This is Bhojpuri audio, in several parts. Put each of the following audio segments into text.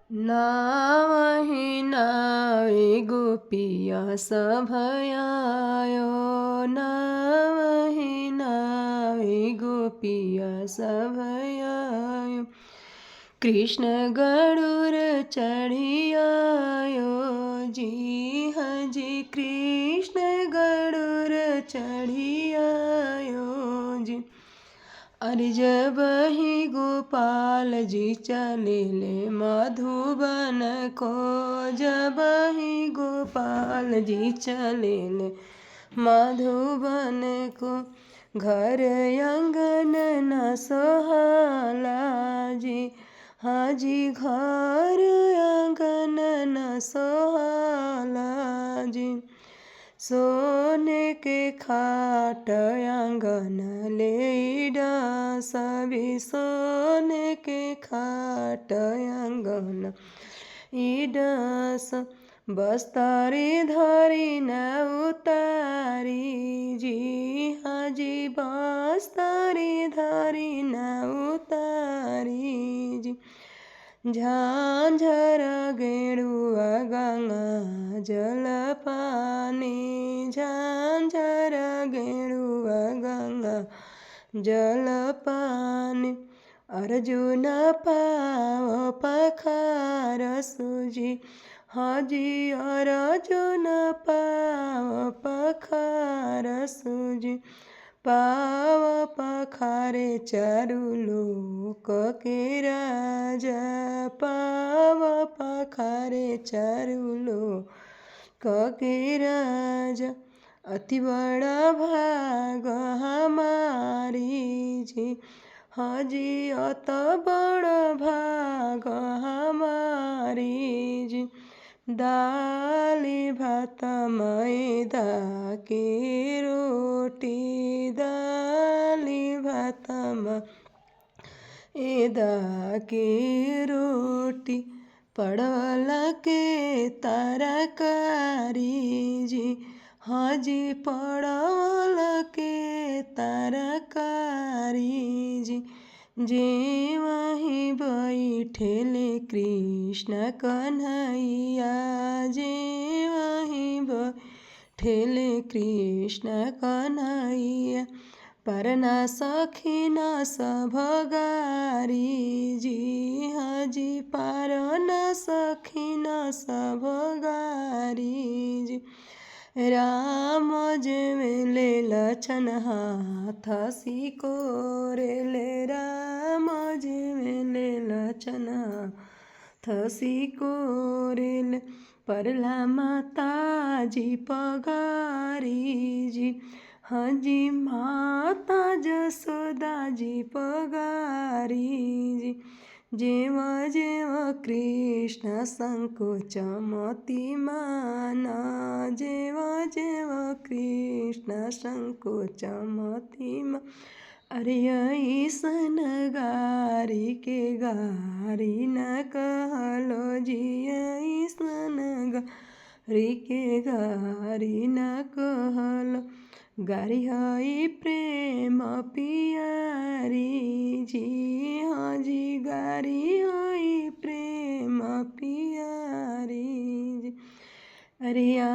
नावहि नावे गोपिया सभयायो नावहि नावे गोपिया सभयायो कृष्ण गरुड़ चढ़ियायो जी हजी कृष्ण गरुड़ चढ़ियायो जी अरे जब ही गोपाल जी चले ले मधुबन को जब ही गोपाल जी चले ले मधुबन को घर आंगन न सोहाला जी हाजी घर आंगन न सोहाला जी सोने के खाट आंगन ले सभी सोने के खाट आंगन ईडस बस्तारी धरी न उतारी जी हाजी बस्तारी धरी न उतारी जी झांझर गेरुआ गंगा जल पानी झांझर गेरुआ गंगा जल पानी अर्जुन पाव पखार सूजी हाजी अर्जुन पाव पखार सूजी पाव पखारे चारु लोक के राजा पाव पखारे चारु लोक के राजा अति बड़ा भाग हमारी जी हाजी अत बड़ा भाग हमारी जी दाली भात मैदा की रोटी दाली भात मैदा की रोटी पड़ल के तरकारी जी हाजी पड़ल के तरकारी जी जे वहीं बैठेले कृष्ण कन्हैया जे वहीं बैठेले कृष्ण कन्हैया परना सखीन सभगारी जी हाजी परना सखीन सभगारी जी राम जेवेले लछन हाथ सिकोरेले राम जेवेले लछन हाथ सिकोरेले परला माता जी पगारी जी हाजी माता जसोदा जी पगारी जी जेव जेव कृष्ण संकोच मति माना जेव जेव कृष्ण संकोच मति मा अरे ऐसन गारी के गारी न कहलो जी ऐसन गारी के गारी न कहलो गारी हई प्रेम पियारी जी हाजी गारी हई प्रेम पियारी जी अरिया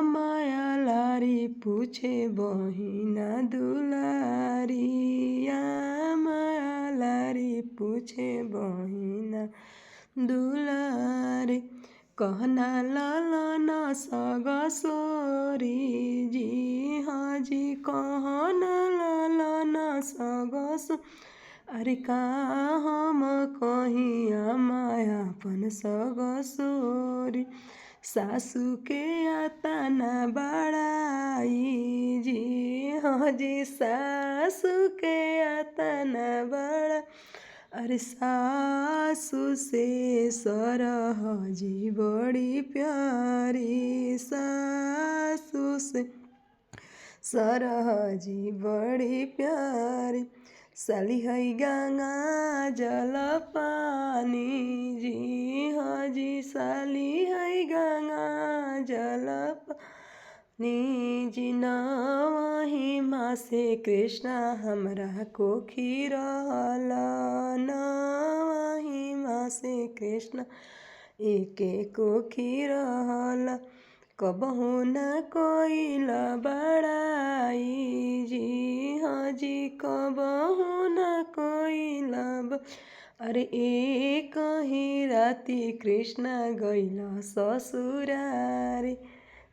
माया लारी पूछे बहिना दुलारी या माया लारी पूछे बहिना दुलारी कहना लालना सगसोरी जी हाजी कहना लालना सगस अरे का हम कहिया मायापन सगसोरी सासू के आताना बड़ाई जी हाजी सासू के आताना बड़ा अरे सासू से सरहजी बड़ी प्यारी सासू से सरहजी बड़ी प्यारी साली है गंगा जल पानी जी हाजी साली है गंगा जल निजी नवही माँ से कृष्ण हमरा को खीरला नवही माँ से कृष्ण एके कोखी रहल कबहू न कोइल बड़ाई जी हाँ जी कबहू न कोइल अरे एक ही राती कृष्ण गइल ससुरारी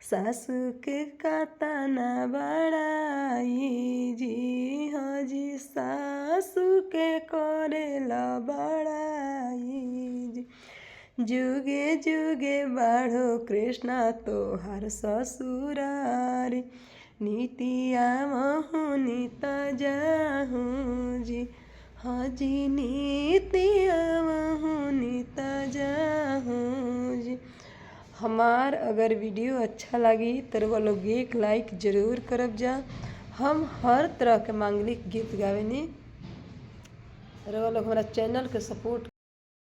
सासू के कातना बड़ाई जी हाँ जी सासू के करेला बड़ाई जी जुगे जुगे बाढ़ो कृष्णा तोहार ससुरारी नीतिया महु नीत जाहूँ जी हाँ जी नीतिया महु नीत जाहूँ जी। हमार अगर वीडियो अच्छा लगी तो वो लोग एक लाइक ज़रूर करब जा। हम हर तरह के मांगलिक गीत गावेनी, वो लोग हमारा चैनल के सपोर्ट